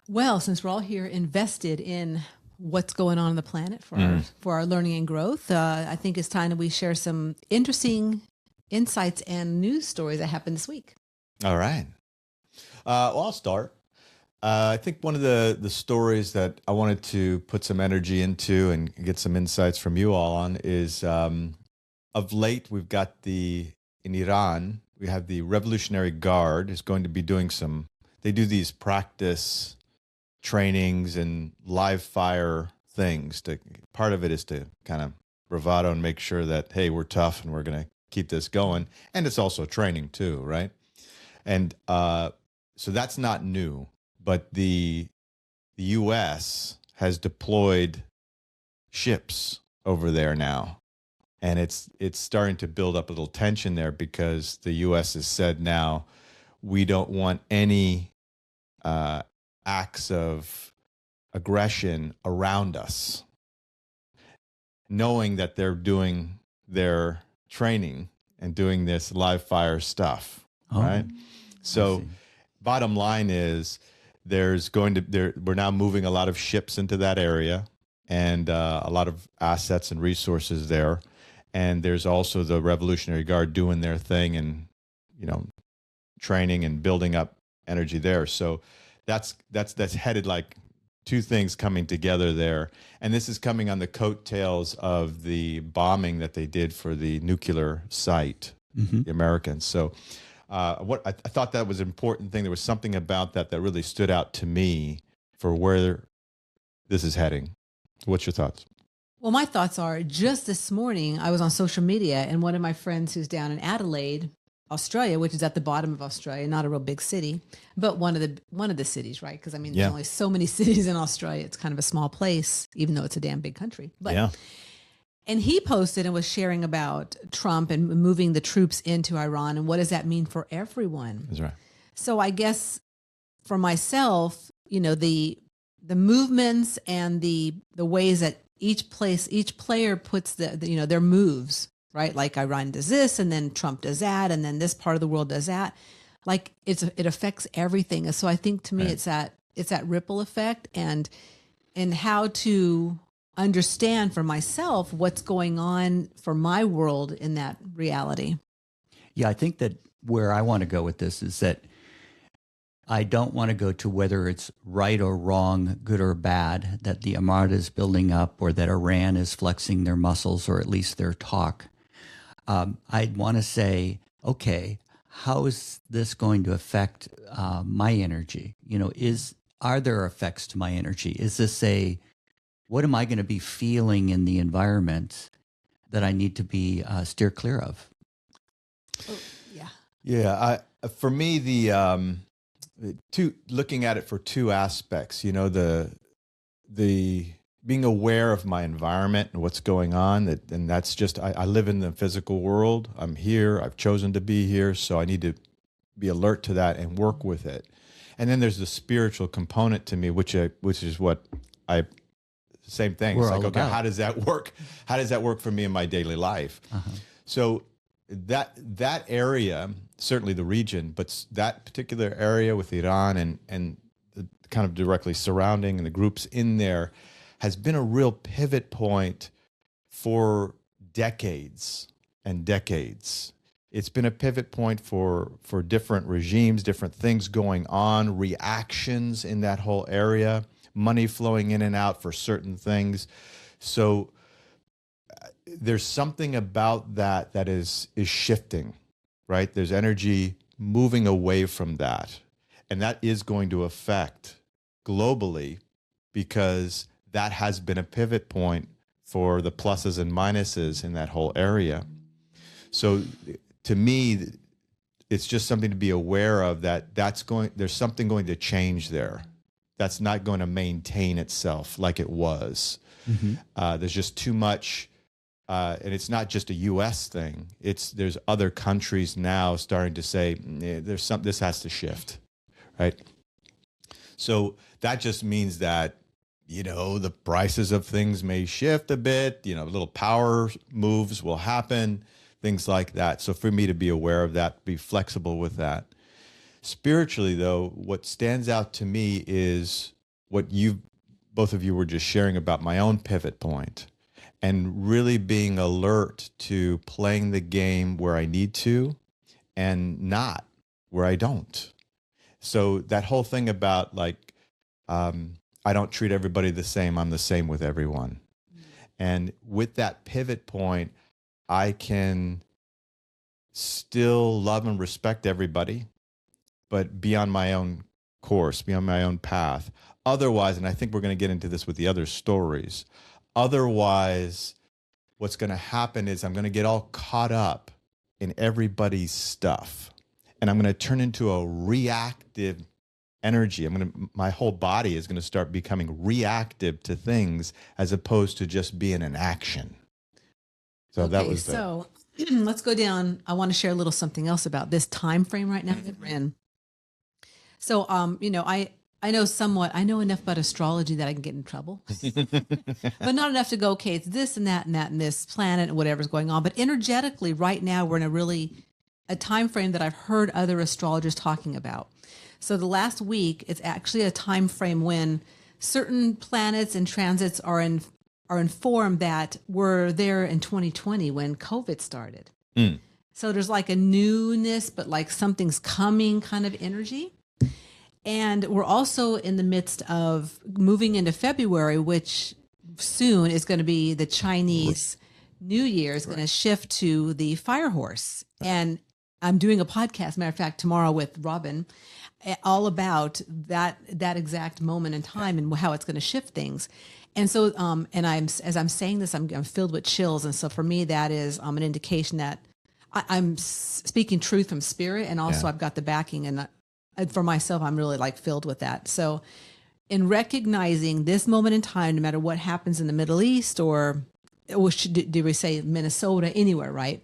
Well, since we're all here invested in what's going on the planet for our learning and growth, I think it's time that we share some interesting insights and news stories that happened this week. All right. Well, I'll start. I think one of the stories that I wanted to put some energy into and get some insights from you all on is of late we've got in Iran, we have the Revolutionary Guard is going to be doing they do these practice trainings and live fire things. Part of it is to kind of bravado and make sure that, hey, we're tough and we're going to keep this going. And it's also training too, right? And so that's not new, but the U.S. has deployed ships over there now. And it's starting to build up a little tension there because the U.S. has said now we don't want any acts of aggression around us, knowing that they're doing their training and doing this live fire stuff, right? So bottom line is we're now moving a lot of ships into that area and a lot of assets and resources there. And there's also the Revolutionary Guard doing their thing and, training and building up energy there. So that's headed like two things coming together there. And this is coming on the coattails of the bombing that they did for the nuclear site, the Americans. So what I thought that was an important thing. There was something about that really stood out to me for where this is heading. What's your thoughts? Well, my thoughts are just this morning, I was on social media and one of my friends who's down in Adelaide, Australia, which is at the bottom of Australia, not a real big city, but one of the cities, right? Because there's only so many cities in Australia. It's kind of a small place, even though it's a damn big country. But and he posted and was sharing about Trump and moving the troops into Iran and what does that mean for everyone? That's right. So I guess for myself, the movements and the ways that each player puts their moves, right? Like Iran does this and then Trump does that. And then this part of the world does that. Like it affects everything. And so I think to me, it's that ripple effect and how to understand for myself what's going on for my world in that reality. Yeah, I think that where I want to go with this is that I don't want to go to whether it's right or wrong, good or bad, that the Armada is building up or that Iran is flexing their muscles or at least their talk. I'd want to say, okay, how is this going to affect my energy? Are there effects to my energy? Is this what am I going to be feeling in the environment that I need to be steer clear of? Oh, yeah. Yeah. For me, looking at it for two aspects, the being aware of my environment and what's going on, and that's just, I live in the physical world. I'm here. I've chosen to be here. So I need to be alert to that and work with it. And then there's the spiritual component to me, which is what same thing. It's like, okay, how does that work? How does that work for me in my daily life? So that area, certainly the region, but that particular area with Iran and the kind of directly surrounding and the groups in there has been a real pivot point for decades and decades. It's been a pivot point for different regimes, different things going on, reactions in that whole area, money flowing in and out for certain things. So there's something about that is shifting, right? There's energy moving away from that. And that is going to affect globally because that has been a pivot point for the pluses and minuses in that whole area. So to me, it's just something to be aware of there's something going to change there. That's not going to maintain itself like it was. There's just too much, and it's not just a U.S. thing. There's other countries now starting to say this has to shift, right? So that just means that the prices of things may shift a bit. Little power moves will happen, things like that. So for me to be aware of that, be flexible with that. Spiritually, though, what stands out to me is what you both of you were just sharing about my own pivot point and really being alert to playing the game where I need to and not where I don't. So that whole thing about like, I don't treat everybody the same. I'm the same with everyone. And with that pivot point, I can still love and respect everybody, but be on my own course, be on my own path. Otherwise, and I think we're going to get into this with the other stories, otherwise, what's going to happen is I'm going to get all caught up in everybody's stuff. And I'm going to turn into a reactive energy. My whole body is going to start becoming reactive to things as opposed to just being in action. So okay, that was so let's go down. I want to share a little something else about this time frame right now that we're in. So, I know somewhat, I know enough about astrology that I can get in trouble, but not enough to go, okay, it's this and that and that and this planet and whatever's going on. But energetically right now, we're in a time frame that I've heard other astrologers talking about. So the last week, it's actually a time frame when certain planets and transits are informed that were there in 2020 when COVID started. Mm. So there's like a newness, but like something's coming kind of energy. And we're also in the midst of moving into February, which soon is going to be the Chinese New Year is going to shift to the fire horse. And I'm doing a podcast, matter of fact, tomorrow with Robin, all about that exact moment in time and how it's going to shift things. And so, as I'm saying this, I'm filled with chills. And so for me, that is an indication that I'm speaking truth from spirit. And also I've got the backing, and for myself, I'm really like filled with that. So in recognizing this moment in time, no matter what happens in the Middle East or do we say Minnesota, anywhere, right?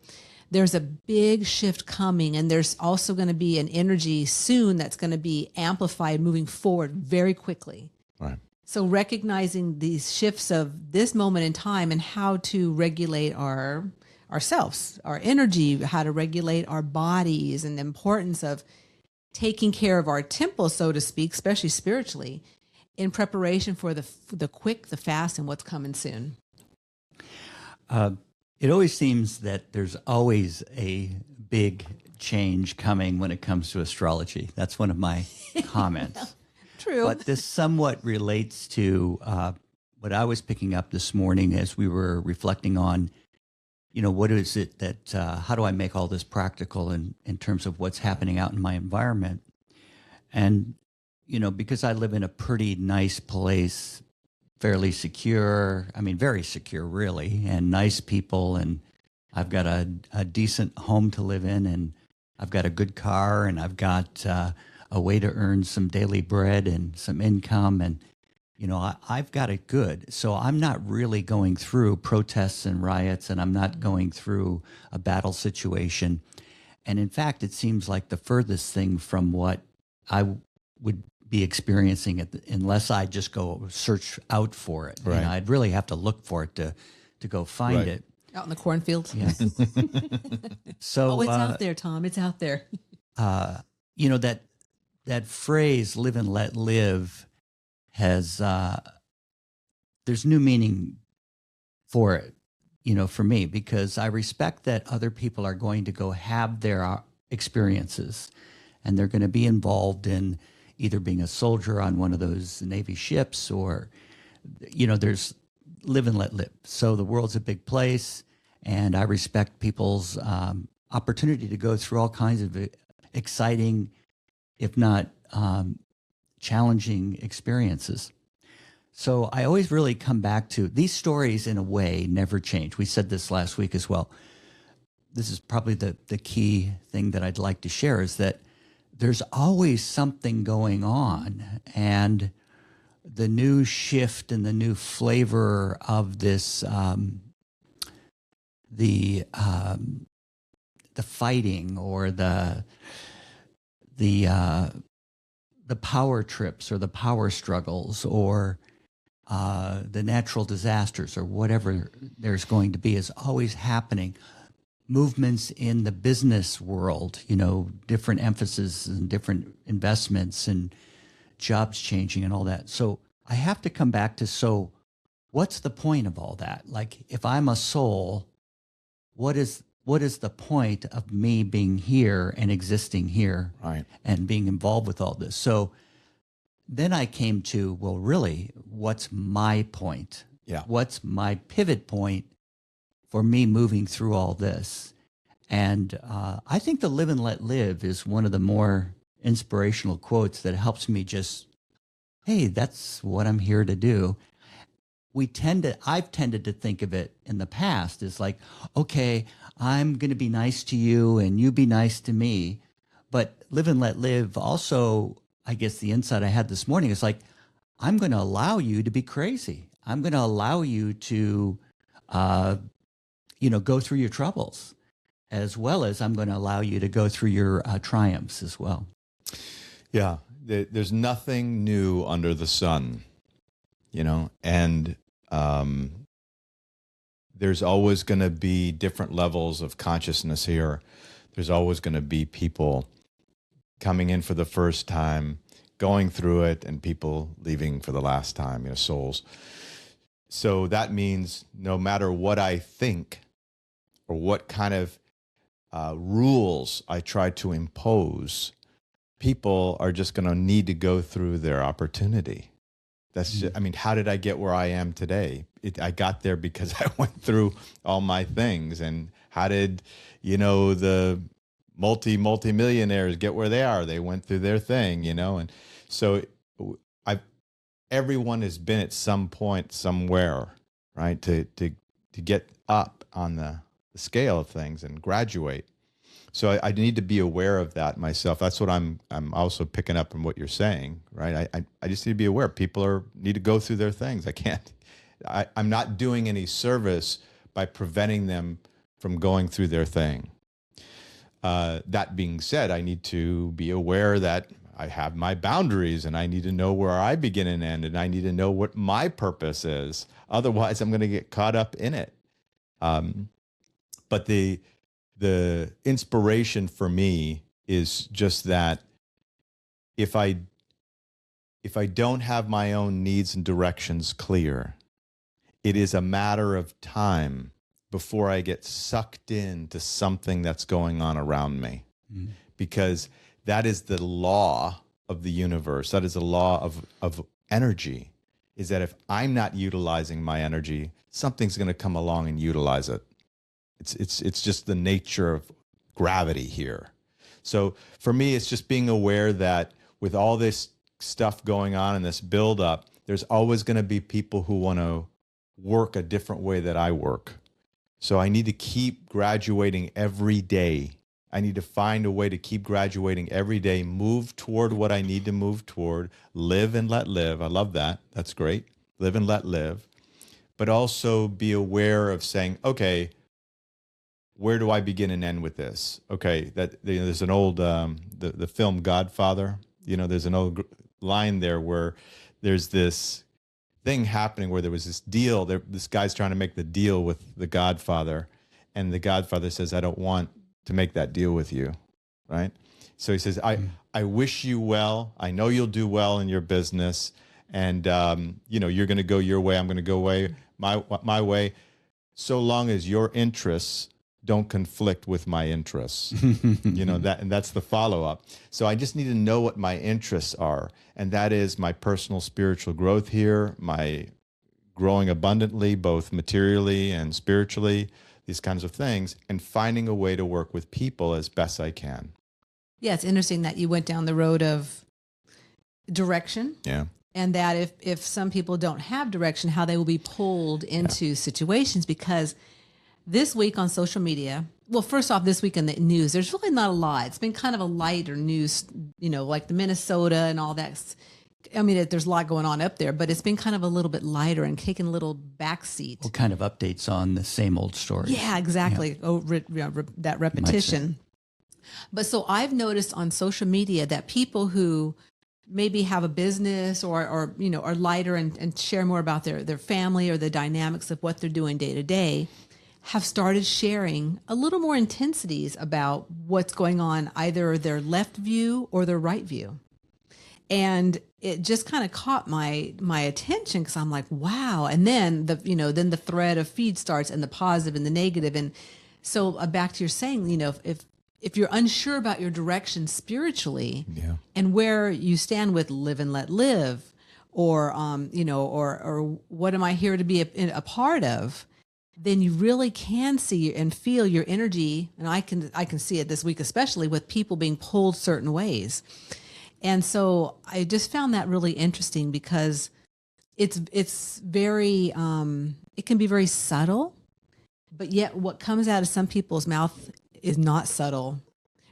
There's a big shift coming, and there's also going to be an energy soon that's going to be amplified moving forward very quickly. Right. So recognizing these shifts of this moment in time and how to regulate ourselves, our energy, how to regulate our bodies, and the importance of taking care of our temple, so to speak, especially spiritually, in preparation for the quick, the fast, and what's coming soon. It always seems that there's always a big change coming when it comes to astrology. That's one of my comments. True. But this somewhat relates to what I was picking up this morning as we were reflecting on, what is it that, how do I make all this practical in terms of what's happening out in my environment? And, because I live in a pretty nice place, fairly secure, very secure really, and nice people, and I've got a decent home to live in, and I've got a good car, and I've got a way to earn some daily bread and some income, and I've got it good. So I'm not really going through protests and riots, and I'm not going through a battle situation. And in fact, it seems like the furthest thing from what I would be experiencing unless I just go search out for it. Right. I'd really have to look for it to go find Right. it. Out in the cornfields. Yeah. So it's out there, Tom. It's out there. That phrase "live and let live" has there's new meaning for it, for me, because I respect that other people are going to go have their experiences, and they're going to be involved in either being a soldier on one of those Navy ships or, there's live and let live. So the world's a big place, and I respect people's opportunity to go through all kinds of exciting, if not challenging experiences. So I always really come back to these stories in a way never change. We said this last week as well. This is probably the key thing that I'd like to share is that there's always something going on, and the new shift and the new flavor of this, the fighting or the power trips or the power struggles or the natural disasters or whatever there's going to be is always happening. Movements in the business world, different emphasis and different investments and jobs changing and all that. So I have to come back to, so what's the point of all that? Like, if I'm a soul, what is the point of me being here and existing here, Right. and being involved with all this? So then I came to, well, really, what's my point? Yeah. What's my pivot point for me moving through all this? And I think the live and let live is one of the more inspirational quotes that helps me just, hey, that's what I'm here to do. I've tended to think of it in the past as like, okay, I'm going to be nice to you and you be nice to me. But live and let live also, I guess the insight I had this morning is like, I'm going to allow you to be crazy. I'm going to allow you to, go through your troubles, as well as I'm going to allow you to go through your triumphs as well. Yeah. There's nothing new under the sun, and there's always going to be different levels of consciousness here. There's always going to be people coming in for the first time, going through it, and people leaving for the last time, souls. So that means no matter what I think or what kind of rules I try to impose, people are just going to need to go through their opportunity. That's just, how did I get where I am today? I got there because I went through all my things. And how did, the multi-millionaires get where they are? They went through their thing, and so everyone has been at some point somewhere, right? To get up on the scale of things and graduate. So I need to be aware of that myself. That's what I'm also picking up from what you're saying, right? I just need to be aware. People need to go through their things. I'm not doing any service by preventing them from going through their thing. That being said, I need to be aware that I have my boundaries, and I need to know where I begin and end, and I need to know what my purpose is. Otherwise, I'm going to get caught up in it. But the inspiration for me is just that if I don't have my own needs and directions clear, it is a matter of time before I get sucked into something that's going on around me. Because that is the law of the universe. That is the law of energy, is that if I'm not utilizing my energy, something's going to come along and utilize it. It's just the nature of gravity here. So for me, it's just being aware that with all this stuff going on and this buildup, there's always going to be people who want to work a different way that I work. So I need to keep graduating every day. I need to find a way to keep graduating every day, move toward what I need to move toward, live and let live. I love that. That's great. Live and let live. But also be aware of saying, okay, where do I begin and end with this? Okay, there's an old, the film Godfather, there's an old line there where there's this thing happening where there was this deal, this guy's trying to make the deal with the Godfather, and the Godfather says, I don't want to make that deal with you, right? So he says, I wish you well. I know you'll do well in your business, and you're going to go your way. I'm going to go my way, so long as your interests don't conflict with my interests. That, and that's the follow-up. So I just need to know what my interests are, and that is my personal spiritual growth here, my growing abundantly, both materially and spiritually, these kinds of things, and finding a way to work with people as best I can. Yeah, it's interesting that you went down the road of direction. Yeah. And that if some people don't have direction, how they will be pulled into situations. Because this week on social media, well, first off, this week in the news, there's really not a lot. It's been kind of a lighter news, like the Minnesota and all that. There's a lot going on up there, but it's been kind of a little bit lighter and taking a little backseat. What kind of updates on the same old stories? Yeah, exactly. Yeah. That repetition. But so I've noticed on social media that people who maybe have a business or are lighter and share more about their family or the dynamics of what they're doing day to day, have started sharing a little more intensities about what's going on, either their left view or their right view. And it just kind of caught my attention because I'm like, wow. And then the thread of feed starts, and the positive and the negative. And so back to your saying, if you're unsure about your direction spiritually, Yeah. and where you stand with live and let live, or or what am I here to be a part of, then you really can see and feel your energy. And I can see it this week, especially with people being pulled certain ways. And so I just found that really interesting because it's very it can be very subtle, but yet what comes out of some people's mouth is not subtle.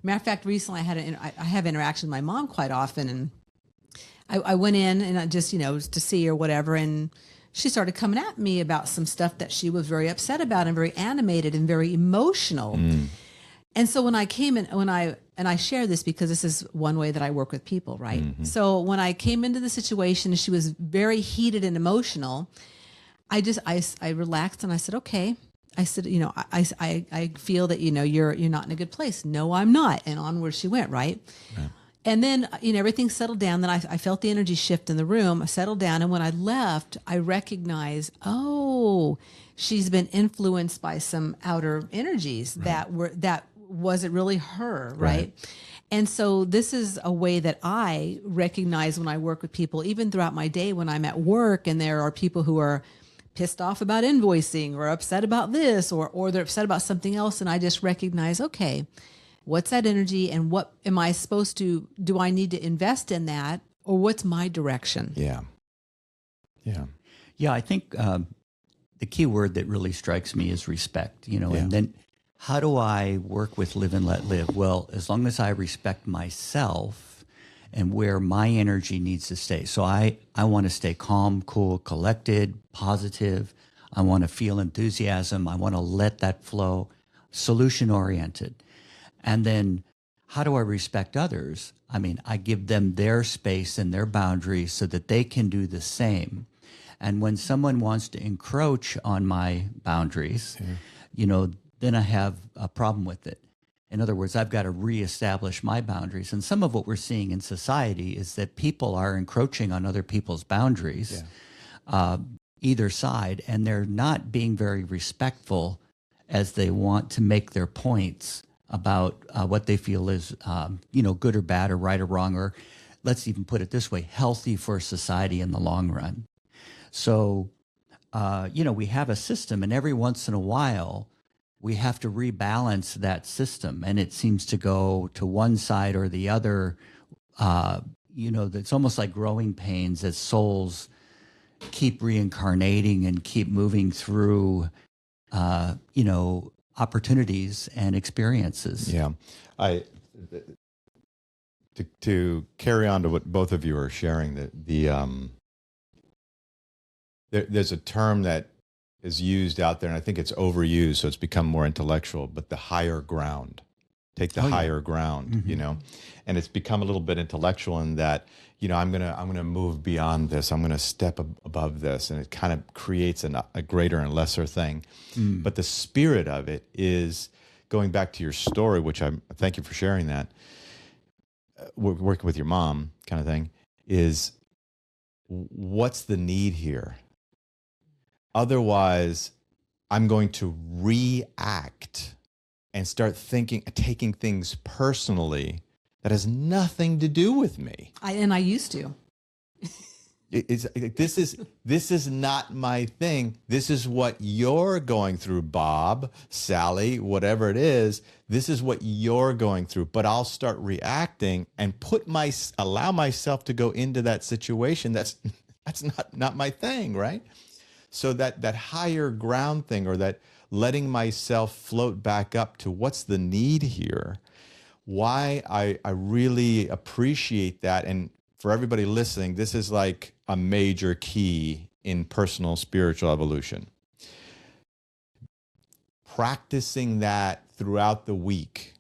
Matter of fact, recently I have interaction with my mom quite often, and I went in and I just to see her, whatever, and she started coming at me about some stuff that she was very upset about and very animated and very emotional. And so when I came in, and I share this because this is one way that I work with people, right? Mm-hmm. So when I came into the situation and she was very heated and emotional, I relaxed and I said, okay. I said, I feel that, you're not in a good place. No, I'm not. And onward she went, right? And then, everything settled down. Then I felt the energy shift in the room. I settled down. And when I left, I recognized, oh, she's been influenced by some outer energies that wasn't really her, right? And so this is a way that I recognize when I work with people, even throughout my day when I'm at work and there are people who are pissed off about invoicing or upset about this or they're upset about something else. And I just recognize, okay, what's that energy and what am I supposed to, do I need to invest in that, or what's my direction? Yeah. Yeah. Yeah, I think the key word that really strikes me is respect, and then how do I work with live and let live? Well, as long as I respect myself and where my energy needs to stay. So I want to stay calm, cool, collected, positive. I want to feel enthusiasm. I want to let that flow, solution oriented. And then how do I respect others? I mean, I give them their space and their boundaries so that they can do the same. And when someone wants to encroach on my boundaries, then I have a problem with it. In other words, I've got to reestablish my boundaries. And some of what we're seeing in society is that people are encroaching on other people's boundaries, either side, and they're not being very respectful as they want to make their points about what they feel is, good or bad or right or wrong, or let's even put it this way, healthy for society in the long run. So, we have a system, and every once in a while, we have to rebalance that system, and it seems to go to one side or the other. It's almost like growing pains as souls keep reincarnating and keep moving through, opportunities and experiences. Yeah. To carry on to what both of you are sharing, there's a term that is used out there, and I think it's overused, so it's become more intellectual, but the higher ground. Take the higher ground, and it's become a little bit intellectual in that, I'm gonna move beyond this. I'm gonna step above this, and it kind of creates a greater and lesser thing. But the spirit of it is going back to your story, which I thank you for sharing that. Working with your mom, kind of thing, is what's the need here? Otherwise, I'm going to react and start taking things personally that has nothing to do with me. I used to. This is not my thing. This is what you're going through, Bob, Sally, whatever it is. This is what you're going through. But I'll start reacting and allow myself to go into that situation. That's not my thing, right? So that higher ground thing, or that letting myself float back up to what's the need here, why I really appreciate that. And for everybody listening, this is like a major key in personal spiritual evolution. Practicing that throughout the week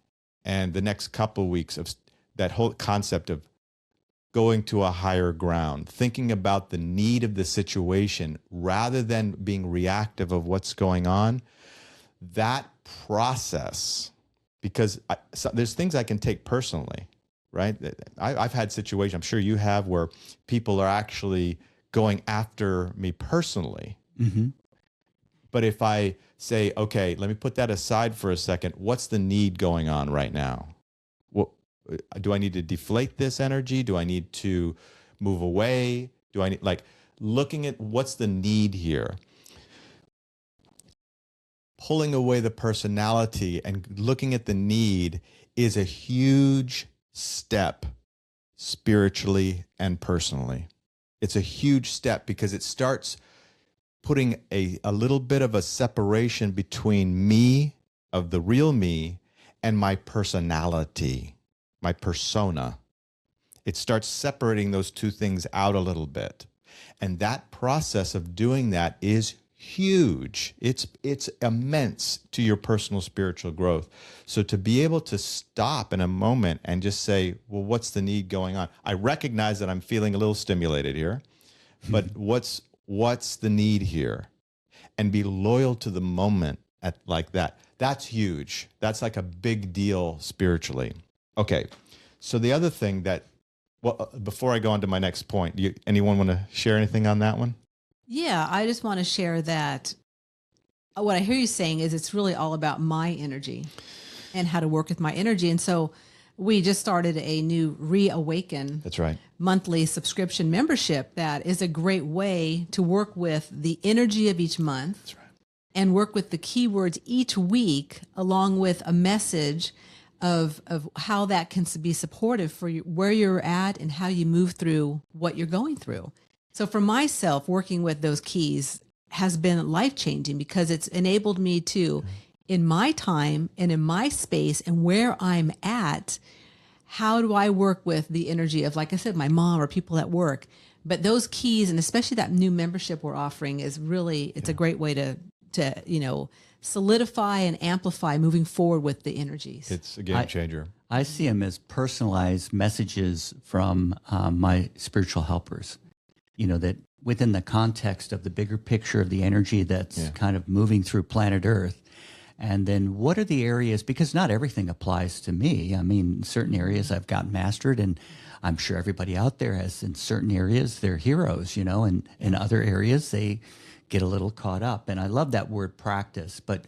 and the next couple of weeks, of that whole concept of going to a higher ground, thinking about the need of the situation rather than being reactive of what's going on, that process, because there's things I can take personally, right? I've had situations, I'm sure you have, where people are actually going after me personally. Mm-hmm. But if I say, okay, let me put that aside for a second, what's the need going on right now? What, do I need to deflate this energy? Do I need to move away? Do I need, like, looking at what's the need here? Pulling away the personality and looking at the need is a huge step spiritually and personally. It's a huge step because it starts putting a little bit of a separation between me, of the real me, and my personality, my persona. It starts separating those two things out a little bit. And that process of doing that is huge. It's immense to your personal spiritual growth. So to be able to stop in a moment and just say, well, what's the need going on? I recognize that I'm feeling a little stimulated here, but what's the need here? And be loyal to the moment at like that. That's huge. That's like a big deal spiritually. Okay. So the other thing that, well, before I go on to my next point, anyone want to share anything on that one? Yeah, I just want to share that what I hear you saying is it's really all about my energy and how to work with my energy. And so we just started a new Reawaken That's right. monthly subscription membership that is a great way to work with the energy of each month. That's right. And work with the keywords each week along with a message of how that can be supportive for you, where you're at and how you move through what you're going through. So for myself, working with those keys has been life-changing because it's enabled me to, in my time and in my space and where I'm at, how do I work with the energy of, like I said, my mom or people at work? But those keys, and especially that new membership we're offering, is really, it's a great way to solidify and amplify moving forward with the energies. It's a game changer. I see them as personalized messages from my spiritual helpers, that within the context of the bigger picture of the energy that's kind of moving through planet Earth. And then what are the areas, because not everything applies to me. I mean, certain areas I've gotten mastered, and I'm sure everybody out there has, in certain areas, they're heroes, and in other areas they get a little caught up. And I love that word practice. But,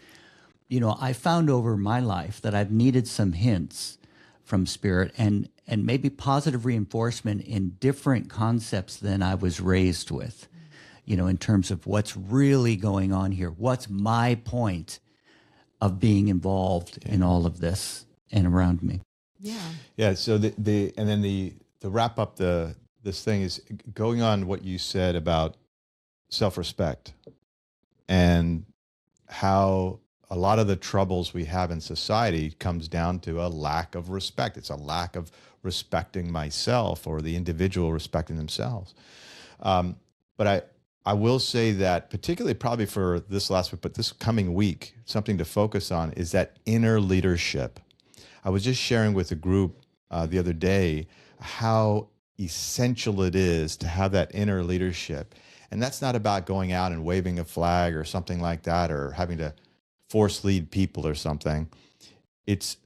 I found over my life that I've needed some hints from spirit and maybe positive reinforcement in different concepts than I was raised with, in terms of what's really going on here. What's my point of being involved in all of this and around me? Yeah. So to wrap up this thing is going on what you said about self-respect and how a lot of the troubles we have in society comes down to a lack of respect. It's a lack of respecting myself or the individual respecting themselves. But I will say that particularly probably for this last week, but this coming week, something to focus on is that inner leadership. I was just sharing with a group the other day how essential it is to have that inner leadership. And that's not about going out and waving a flag or something like that, or having to force lead people or something. It's,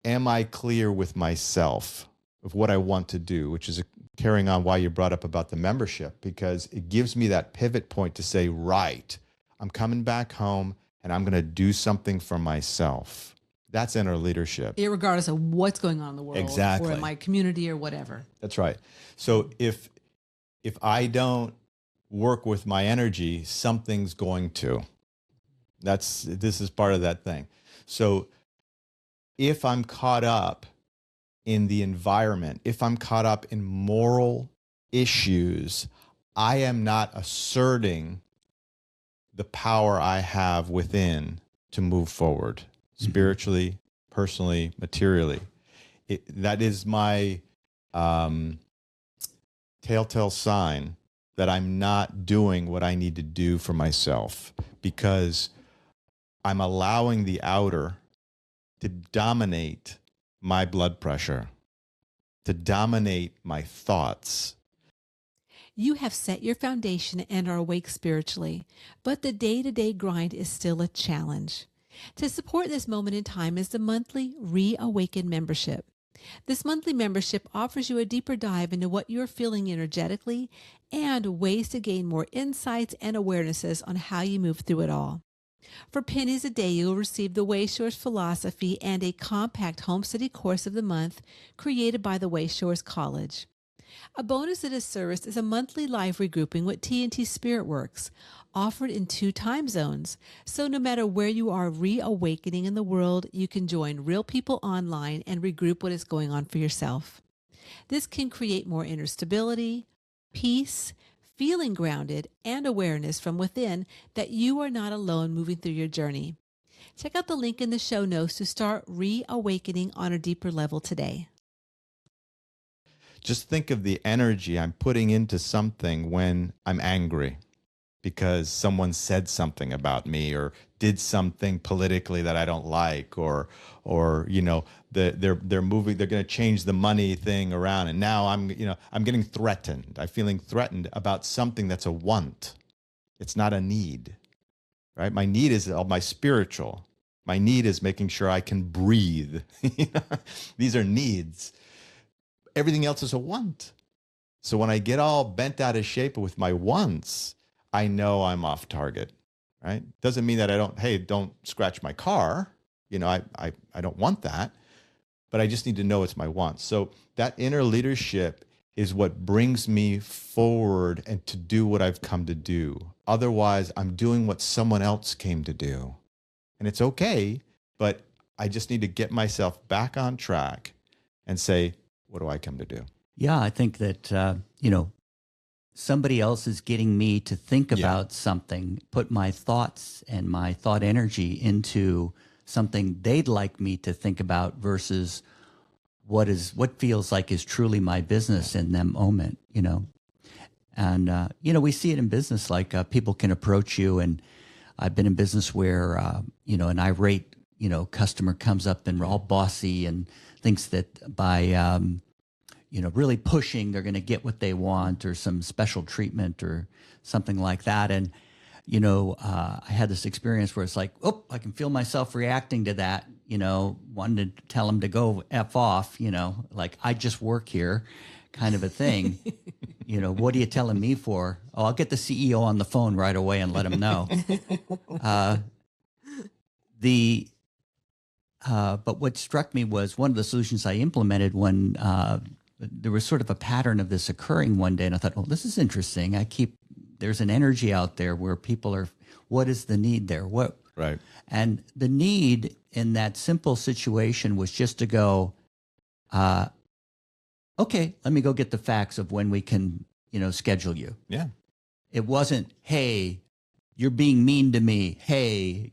am I clear with myself of what I want to do, which is carrying on why you brought up about the membership, because it gives me that pivot point to say, right, I'm coming back home and I'm going to do something for myself. That's inner leadership. Irregardless of what's going on in the world, exactly, or in my community or whatever. That's right. So if I don't work with my energy, something's going to. This is part of that thing. So if I'm caught up in the environment, if I'm caught up in moral issues, I am not asserting the power I have within to move forward spiritually, personally, materially. That is my telltale sign that I'm not doing what I need to do for myself, because I'm allowing the outer to dominate my blood pressure, to dominate my thoughts. You have set your foundation and are awake spiritually, but the day-to-day grind is still a challenge. To support this moment in time is the monthly Reawaken membership. This monthly membership offers you a deeper dive into what you're feeling energetically and ways to gain more insights and awarenesses on how you move through it all. For pennies a day, you'll receive the Wayshores philosophy and a compact home study course of the month created by the Wayshores College. A bonus to this service is a monthly live regrouping with TNT Spirit Works, offered in 2 time zones. So no matter where you are reawakening in the world, you can join real people online and regroup what is going on for yourself. This can create more inner stability, peace, feeling grounded, and awareness from within that you are not alone moving through your journey. Check out the link in the show notes to start reawakening on a deeper level today. Just think of the energy I'm putting into something when I'm angry because someone said something about me or did something politically that I don't like, or you know, they're moving, they're going to change the money thing around, and now I'm getting threatened. I'm feeling threatened about something that's a want. It's not a need, right? My need is my spiritual. My need is making sure I can breathe. These are needs. Everything else is a want. So when I get all bent out of shape with my wants, I know I'm off target, right? Doesn't mean that don't scratch my car. I don't want that, but I just need to know it's my wants. So that inner leadership is what brings me forward and to do what I've come to do. Otherwise, I'm doing what someone else came to do. And it's okay, but I just need to get myself back on track and say, what do I come to do? Yeah, I think that, somebody else is getting me to think about something, put my thoughts and my thought energy into something they'd like me to think about versus what feels like is truly my business in that moment, And, we see it in business, like people can approach you. And I've been in business where, an irate, customer comes up and all bossy and thinks that by, really pushing, they're going to get what they want or some special treatment or something like that. And, I had this experience where it's like, oh, I can feel myself reacting to that, wanting to tell them to go F off, like I just work here kind of a thing. What are you telling me for? Oh, I'll get the CEO on the phone right away and let him know. But what struck me was one of the solutions I implemented when there was sort of a pattern of this occurring one day. And I thought, oh, this is interesting. There's an energy out there where people are, what is the need there? Right. And the need in that simple situation was just to go, okay, let me go get the facts of when we can, schedule you. Yeah. It wasn't, hey, you're being mean to me. Hey,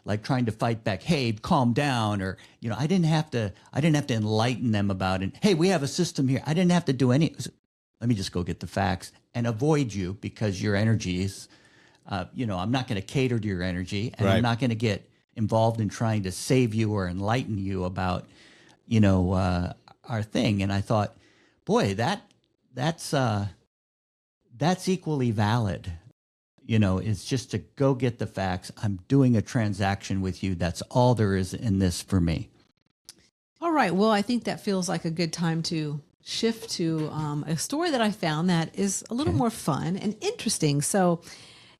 like trying to fight back. Hey, calm down. Or, I didn't have to enlighten them about it. Hey, we have a system here. I didn't have to do any. Let me just go get the facts and avoid you because your energy is, I'm not going to cater to your energy, and I'm not going to get involved in trying to save you or enlighten you about, our thing. And I thought, boy, that's equally valid. It's just to go get the facts. I'm doing a transaction with you. That's all there is in this for me. All right. Well, I think that feels like a good time to shift to a story that I found that is a little more fun and interesting. So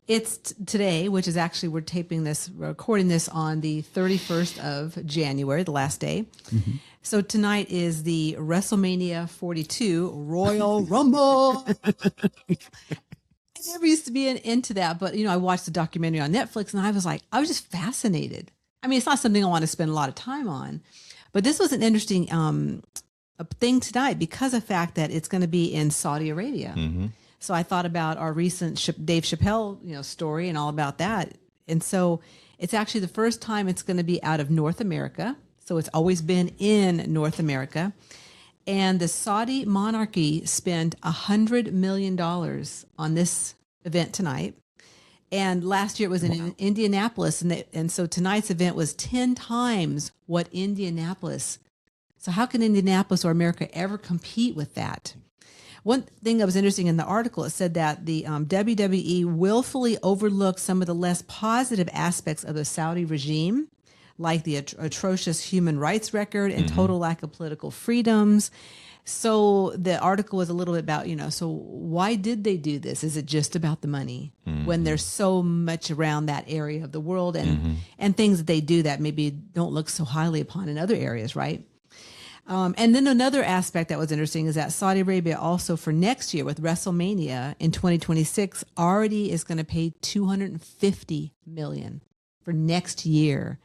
it's today, which is actually, we're recording this on the 31st of January, the last day. Mm-hmm. So tonight is the WrestleMania 42 Royal Rumble. I never used to be into that, but I watched the documentary on Netflix and I was just fascinated. I mean, it's not something I want to spend a lot of time on, but this was an interesting thing tonight because of the fact that it's going to be in Saudi Arabia. Mm-hmm. So I thought about our recent Dave Chappelle, story and all about that. And so it's actually the first time it's going to be out of North America. So it's always been in North America. And the Saudi monarchy spent $100 million on this event tonight. And last year it was in Indianapolis. And so tonight's event was 10 times what Indianapolis. So how can Indianapolis or America ever compete with that? One thing that was interesting in the article, it said that the WWE willfully overlooked some of the less positive aspects of the Saudi regime, like the atrocious human rights record and total lack of political freedoms. So the article was a little bit about, so why did they do this? Is it just about the money when there's so much around that area of the world and things that they do that maybe don't look so highly upon in other areas, right? And then another aspect that was interesting is that Saudi Arabia also for next year with WrestleMania in 2026 already is going to pay $250 million for next year.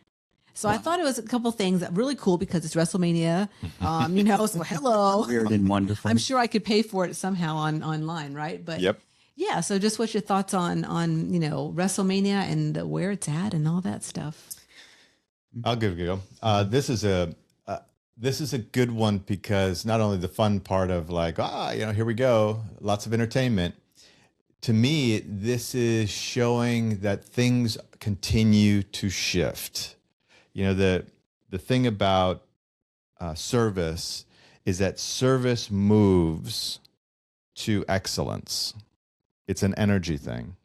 So I thought it was a couple things that really cool because it's WrestleMania, so hello. Weird and wonderful. I'm sure I could pay for it somehow online, right? But Yep. yeah, so just what's your thoughts on WrestleMania and where it's at and all that stuff? I'll give it a go. This is a good one because not only the fun part of like, here we go, lots of entertainment. To me, this is showing that things continue to shift. The thing about service is that service moves to excellence. It's an energy thing,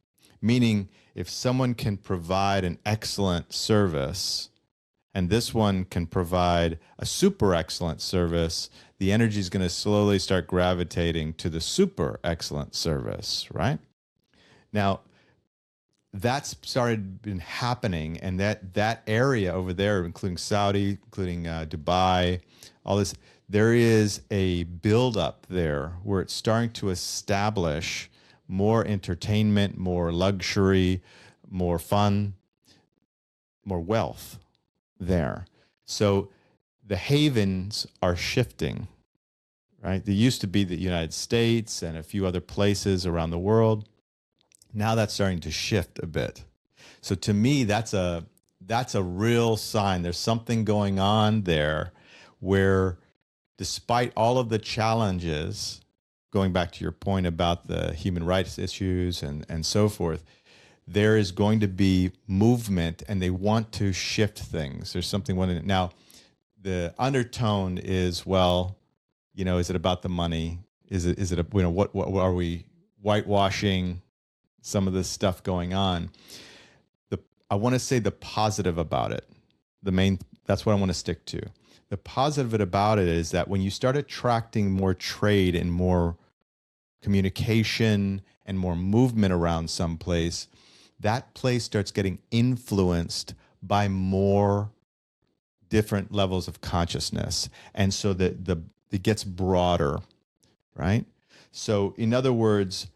meaning if someone can provide an excellent service and this one can provide a super excellent service, the energy is going to slowly start gravitating to the super excellent service, right? Now, that's been happening, and that area over there, including Saudi, including Dubai, all this, there is a buildup there where it's starting to establish more entertainment, more luxury, more fun, more wealth there. So the havens are shifting, right? There used to be the United States and a few other places around the world. Now that's starting to shift a bit. So to me, that's a real sign. There's something going on there where despite all of the challenges, going back to your point about the human rights issues and so forth, there is going to be movement and they want to shift things. There's something wanting. Now, the undertone is, is it about the money? Is it what are we whitewashing some of this stuff going on? I want to say the positive about it. That's what I want to stick to. The positive about it is that when you start attracting more trade and more communication and more movement around some place, that place starts getting influenced by more different levels of consciousness. And so it gets broader, right? So in other words,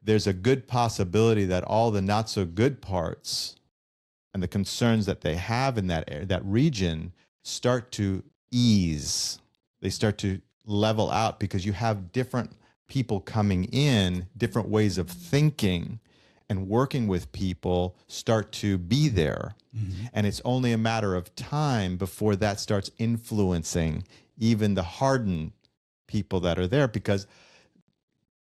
there's a good possibility that all the not so good parts and the concerns that they have in that region start to ease. They start to level out because you have different people coming in, different ways of thinking and working with people start to be there. Mm-hmm. And it's only a matter of time before that starts influencing even the hardened people that are there because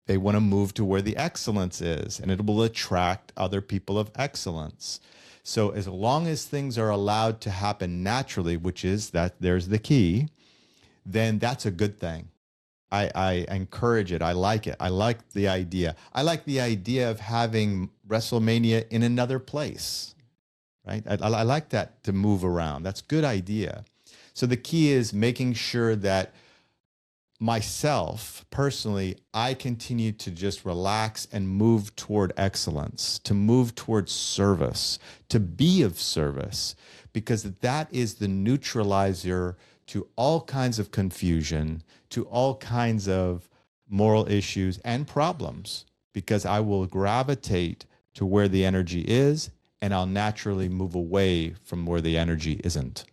they want to move to where the excellence is, and it will attract other people of excellence. So as long as things are allowed to happen naturally, which is that there's the key, then that's a good thing. I encourage it. I like it. I like the idea. I like the idea of having WrestleMania in another place, right? I like that to move around. That's a good idea. So the key is making sure that myself, personally, I continue to just relax and move toward excellence, to move towards service, to be of service, because that is the neutralizer to all kinds of confusion, to all kinds of moral issues and problems, because I will gravitate to where the energy is, and I'll naturally move away from where the energy isn't.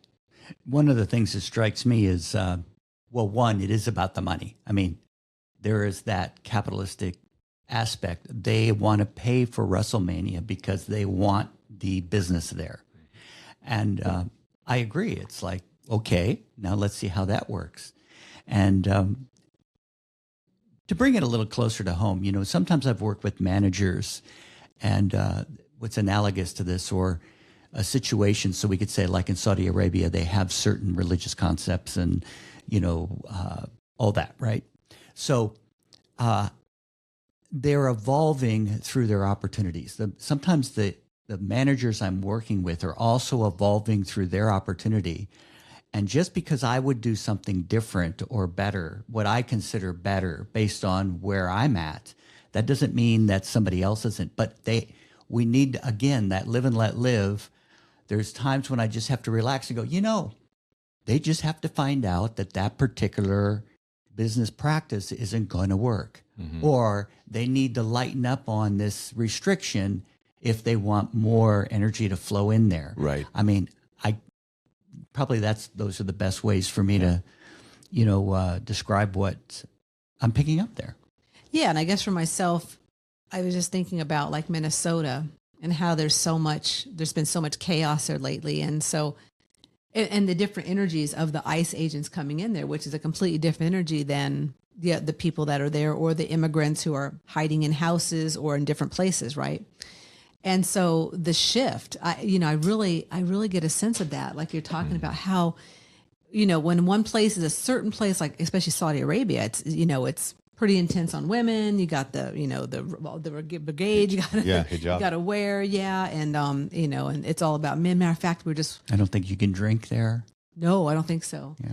One of the things that strikes me is, one, it is about the money. I mean, there is that capitalistic aspect. They want to pay for WrestleMania because they want the business there. And I agree. It's like, okay, now let's see how that works. And to bring it a little closer to home, sometimes I've worked with managers and what's analogous to this, or a situation, so we could say like in Saudi Arabia, they have certain religious concepts and, all that, right? So they're evolving through their opportunities. Sometimes the the managers I'm working with are also evolving through their opportunity. And just because I would do something different or better, what I consider better based on where I'm at, that doesn't mean that somebody else isn't. But we need, again, that live and let live. There's times when I just have to relax and go, they just have to find out that that particular business practice isn't going to work. Or they need to lighten up on this restriction if they want more energy to flow in there. Right. I mean, probably those are the best ways for me to, describe what I'm picking up there. Yeah. And I guess for myself, I was just thinking about like Minnesota and how there's been so much chaos there lately. And so, and the different energies of the ICE agents coming in there, which is a completely different energy than the people that are there, or the immigrants who are hiding in houses or in different places. Right. And so the shift, I really get a sense of that. Like you're talking about how, when one place is a certain place, like especially Saudi Arabia, it's pretty intense on women. You got the brigade, you got to wear. Yeah. And, and it's all about men. Matter of fact, I don't think you can drink there. No, I don't think so. Yeah.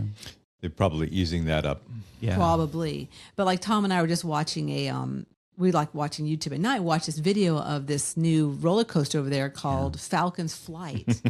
They're probably easing that up. Yeah. Probably. But like Tom and I were just watching we like watching YouTube at night, watch this video of this new roller coaster over there called Falcon's Flight.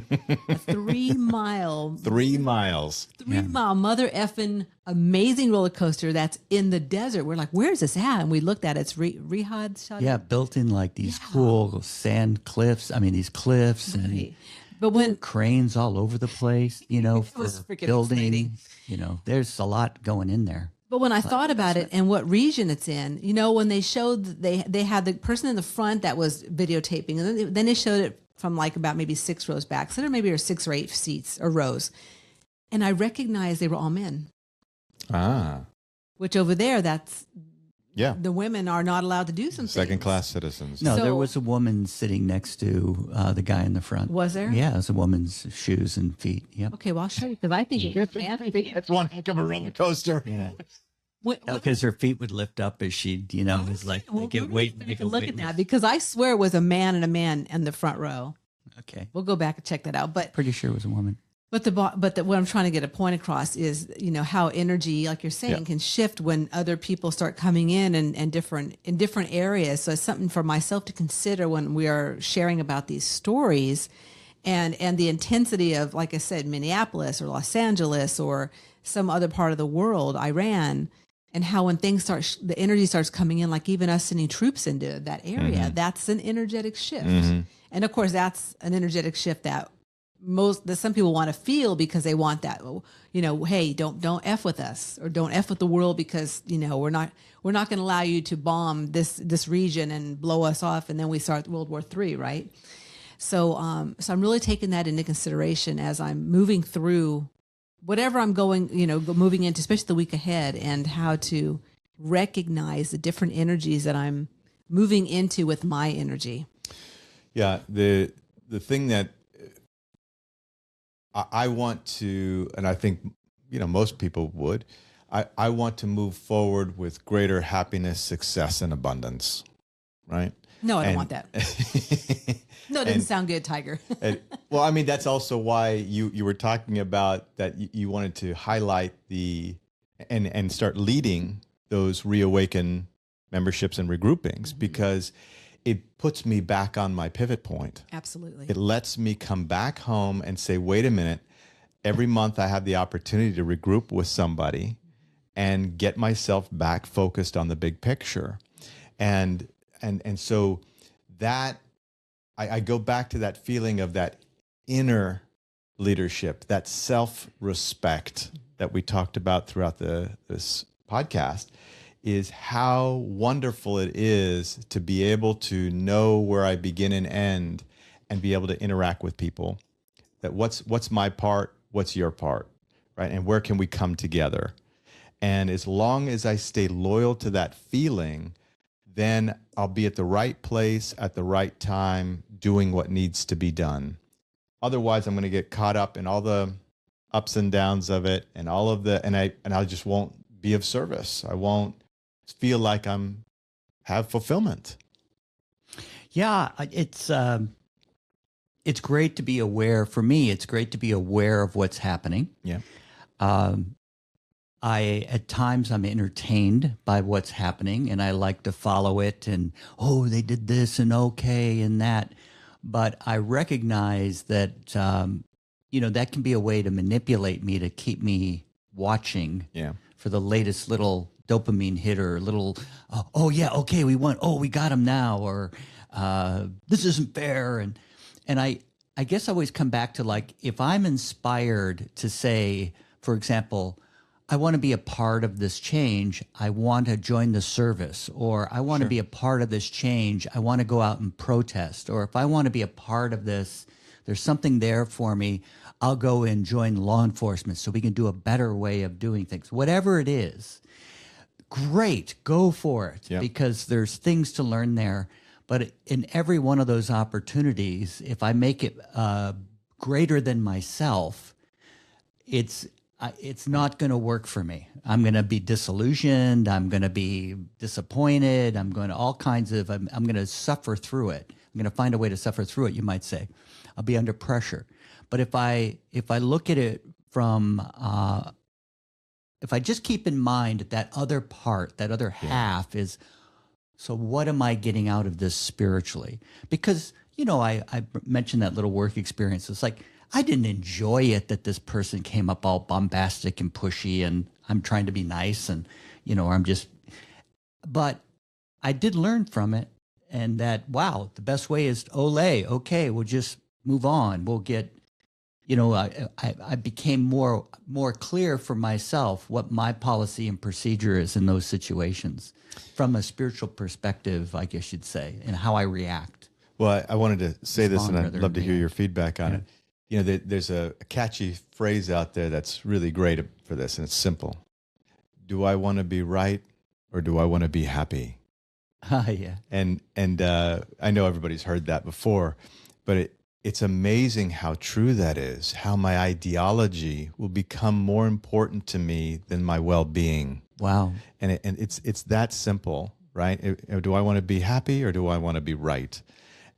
A 3 mile. 3 miles. 3 mile mother effing amazing roller coaster that's in the desert. We're like, where's this at? And we looked at it. It's Riyadh. Yeah, built in like these cool sand cliffs. I mean, these cliffs and but when cranes all over the place, for building, exciting. There's a lot going in there. But when I thought about it and what region it's in, when they showed, they had the person in the front that was videotaping, and then they showed it from like about maybe 6 rows back. So there maybe are 6 or 8 seats or rows. And I recognized they were all men. Which over there, the women are not allowed to do some second-class citizens. No, there was a woman sitting next to the guy in the front. Was there? Yeah, it was a woman's shoes and feet. Yep. Okay, well, I'll show you because I think you're fancy. That's one heck of a roller coaster. Yeah. Because her feet would lift up as she, was like, make it wait. Look at that, because I swear it was a man in the front row. Okay. We'll go back and check that out. But pretty sure it was a woman. But what I'm trying to get a point across is, how energy, like you're saying, can shift when other people start coming in and different areas. So it's something for myself to consider when we are sharing about these stories, and the intensity of, like I said, Minneapolis or Los Angeles or some other part of the world, Iran, and how when things the energy starts coming in, like even us sending troops into that area, that's an energetic shift. And of course, that's an energetic shift that some people want to feel, because they want that, hey, don't F with us, or don't F with the world, because, we're not going to allow you to bomb this region and blow us off. And then we start World War III. Right. So I'm really taking that into consideration as I'm moving through whatever I'm moving into, especially the week ahead, and how to recognize the different energies that I'm moving into with my energy. Yeah. The thing that I want to, and I think, most people would, I want to move forward with greater happiness, success, and abundance. Right? No, I don't want that. No, it didn't sound good, Tiger. Well, I mean, that's also why you were talking about that you wanted to highlight and start leading those reawaken memberships and regroupings, because it puts me back on my pivot point. Absolutely. It lets me come back home and say, wait a minute, every month I have the opportunity to regroup with somebody and get myself back focused on the big picture. And so that I go back to that feeling of that inner leadership, that self-respect that we talked about throughout this podcast, is how wonderful it is to be able to know where I begin and end, and be able to interact with people. That what's my part, what's your part, right? And where can we come together? And as long as I stay loyal to that feeling, then I'll be at the right place at the right time, doing what needs to be done. Otherwise, I'm going to get caught up in all the ups and downs of it, and all of and I just won't be of service. I won't feel like have fulfillment. Yeah, it's it's great to be aware. For me, it's great to be aware of what's happening. Yeah. At times I'm entertained by what's happening, and I like to follow it, and they did this and okay and that. But I recognize that that can be a way to manipulate me, to keep me watching for the latest little dopamine hit, or little we won, we got him now, or this isn't fair, and I guess I always come back to, like, if I'm inspired to say, for example, I want to be a part of this change, I want to join the service, or I want to be a part of this change, I want to go out and protest, or if I want to be a part of this, there's something there for me, I'll go and join law enforcement so we can do a better way of doing things. Whatever it is, great, go for it, because there's things to learn there. But in every one of those opportunities, if I make it greater than myself, it's not going to work for me. I'm going to be disillusioned. I'm going to be disappointed. I'm going to suffer through it. I'm going to find a way to suffer through it, you might say. I'll be under pressure. But if I look at it from, if I just keep in mind that other part, that other half is, so what am I getting out of this spiritually? Because, I mentioned that little work experience. It's like, I didn't enjoy it that this person came up all bombastic and pushy, and I'm trying to be nice, and, but I did learn from it, and that, wow, the best way is Olay. Okay, we'll just move on. We'll get, I became more clear for myself what my policy and procedure is in those situations from a spiritual perspective, I guess you'd say, and how I react. Well, I wanted to say this, and I'd love to hear your feedback on it. There's a catchy phrase out there that's really great for this, and it's simple. Do I want to be right, or do I want to be happy? Yeah. And I know everybody's heard that before, but it's amazing how true that is, how my ideology will become more important to me than my well-being. Wow. And it's that simple, right? Do I want to be happy, or do I want to be right?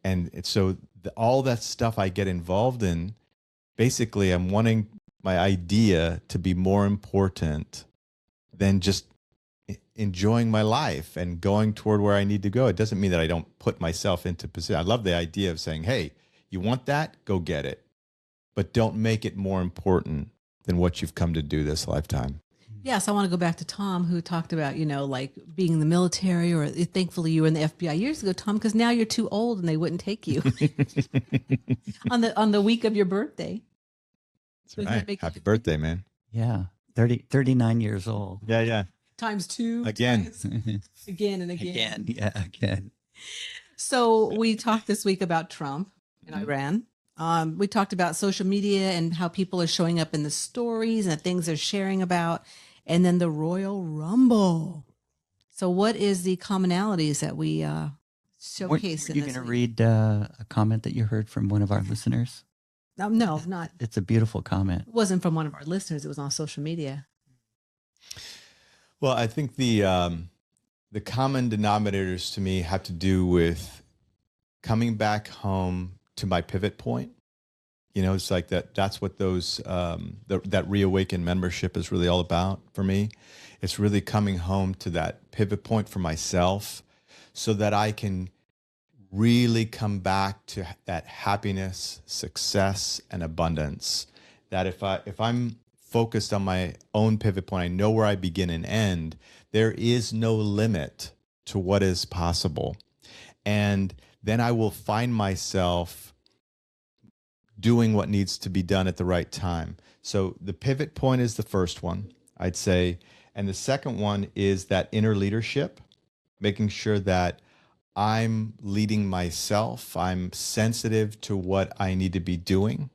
And so all that stuff I get involved in, basically I'm wanting my idea to be more important than just enjoying my life and going toward where I need to go. It doesn't mean that I don't put myself into position. I love the idea of saying, hey, you want that? Go get it. But don't make it more important than what you've come to do this lifetime. Yes, I want to go back to Tom, who talked about, like being in the military, or thankfully you were in the FBI years ago, Tom, because now you're too old and they wouldn't take you on the week of your birthday. That's right. Happy birthday, man. Yeah. 39 years old. Yeah. Times two. Again. Again and again. Again. So we talked this week about Trump and Iran. We talked about social media and how people are showing up in the stories and the things they're sharing about. And then the Royal Rumble. So what is the commonalities that we showcase? You're going to read a comment that you heard from one of our listeners? No, not. It's a beautiful comment. It wasn't from one of our listeners. It was on social media. Well, I think the common denominators to me have to do with coming back home to my pivot point. It's like that's what those that reawakened membership is really all about for me. It's really coming home to that pivot point for myself, so that I can really come back to that happiness, success, and abundance. That if I'm focused on my own pivot point, I know where I begin and end. There is no limit to what is possible. And then I will find myself doing what needs to be done at the right time. So the pivot point is the first one, I'd say. And the second one is that inner leadership, making sure that I'm leading myself. I'm sensitive to what I need to be doing.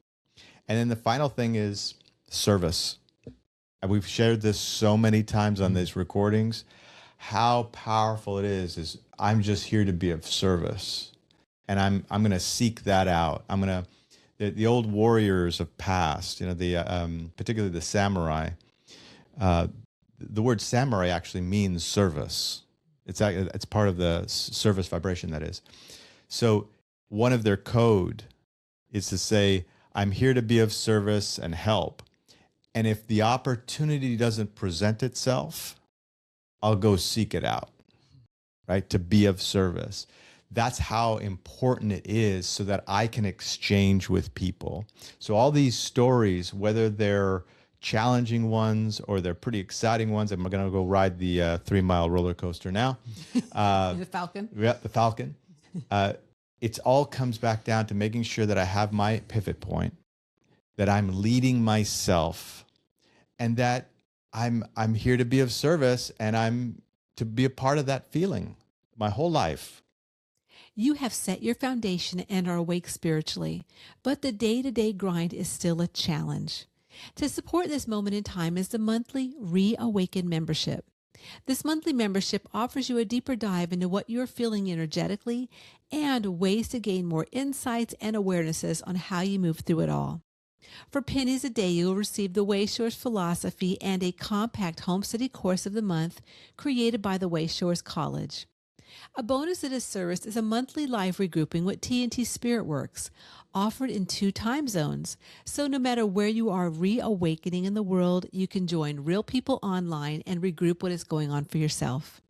And then the final thing is service. And we've shared this so many times on these recordings, how powerful it is I'm just here to be of service. And I'm going to seek that out. I'm going to, the old warriors of past, particularly the samurai, the word samurai actually means service. It's part of the service vibration, that is. So one of their code is to say, I'm here to be of service and help. And if the opportunity doesn't present itself, I'll go seek it out, right? To be of service. That's how important it is so that I can exchange with people. So all these stories, whether they're challenging ones or they're pretty exciting ones, I'm going to go ride the 3-mile roller coaster now. The Falcon. Yeah, the Falcon. It all comes back down to making sure that I have my pivot point, that I'm leading myself, and that I'm here to be of service, and I'm to be a part of that feeling my whole life. You have set your foundation and are awake spiritually, but the day-to-day grind is still a challenge. To support this moment in time is the monthly Reawaken membership. This monthly membership offers you a deeper dive into what you're feeling energetically and ways to gain more insights and awarenesses on how you move through it all. For pennies a day, you will receive the Wayshores philosophy and a compact home study course of the month created by the Wayshores College. A bonus that is serviced is a monthly live regrouping with TNT Spirit Works, offered in 2 time zones. So no matter where you are reawakening in the world, you can join real people online and regroup what is going on for yourself.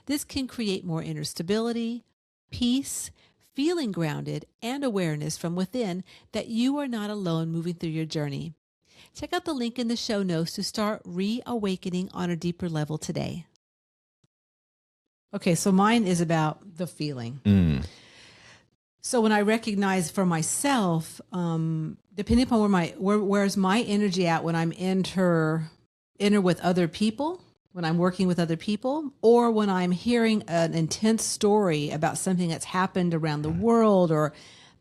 This can create more inner stability, peace, feeling grounded, and awareness from within that you are not alone moving through your journey. Check out the link in the show notes to start reawakening on a deeper level today. Okay, so mine is about the feeling. So when I recognize for myself, depending upon where's my energy at when I'm enter with other people, when I'm working with other people, or when I'm hearing an intense story about something that's happened around the world, or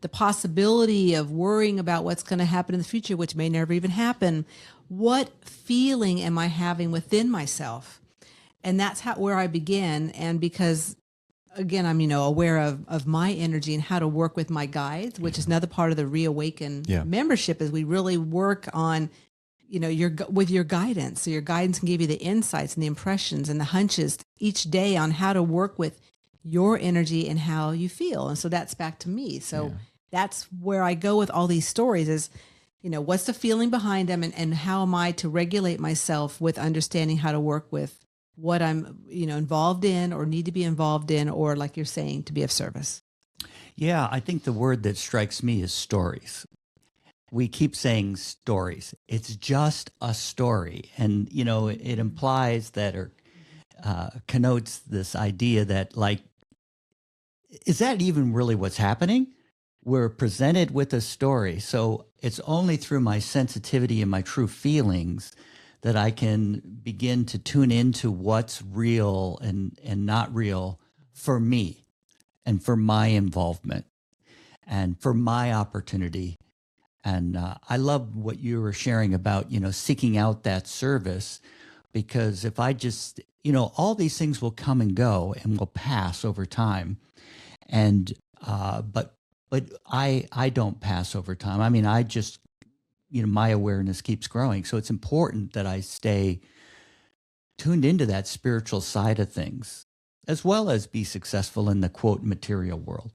the possibility of worrying about what's going to happen in the future, which may never even happen, what feeling am I having within myself? And that's where I begin. And because, again, I'm, aware of my energy and how to work with my guides, which is another part of the Reawaken membership, is we really work on, with your guidance. So your guidance can give you the insights and the impressions and the hunches each day on how to work with your energy and how you feel. And so that's back to me. So that's where I go with all these stories is, what's the feeling behind them, and how am I to regulate myself with understanding how to work with what I'm, involved in or need to be involved in, or like you're saying, to be of service. Yeah, I think the word that strikes me is stories. We keep saying stories. It's just a story. And, it implies that, or connotes this idea that, like, is that even really what's happening? We're presented with a story. So it's only through my sensitivity and my true feelings that I can begin to tune into what's real and not real for me, and for my involvement, and for my opportunity. And I love what you were sharing about, seeking out that service, because if I just, all these things will come and go and will pass over time. And, but I don't pass over time. I mean, I just, my awareness keeps growing. So it's important that I stay tuned into that spiritual side of things, as well as be successful in the quote material world.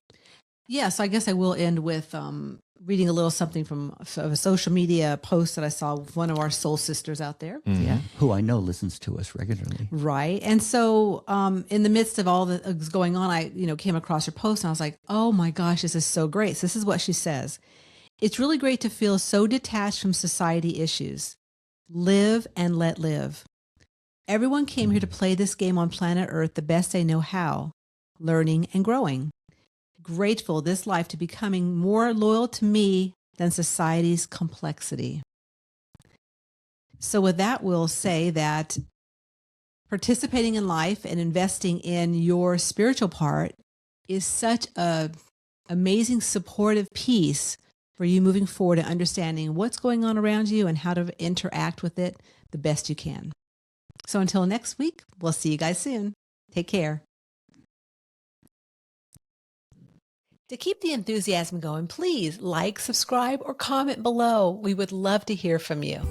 Yes, I guess I will end with reading a little something from a social media post that I saw with one of our soul sisters out there. Yeah, who I know listens to us regularly. Right. And so in the midst of all that was going on, I came across her post and I was like, oh my gosh, this is so great. So this is what she says. It's really great to feel so detached from society issues. Live and let live. Everyone came here to play this game on planet Earth the best they know how, learning and growing. Grateful this life to becoming more loyal to me than society's complexity. So with that, we'll say that participating in life and investing in your spiritual part is such a amazing supportive piece for you moving forward and understanding what's going on around you and how to interact with it the best you can. So until next week, we'll see you guys soon. Take care. To keep the enthusiasm going, please like, subscribe, or comment below. We would love to hear from you.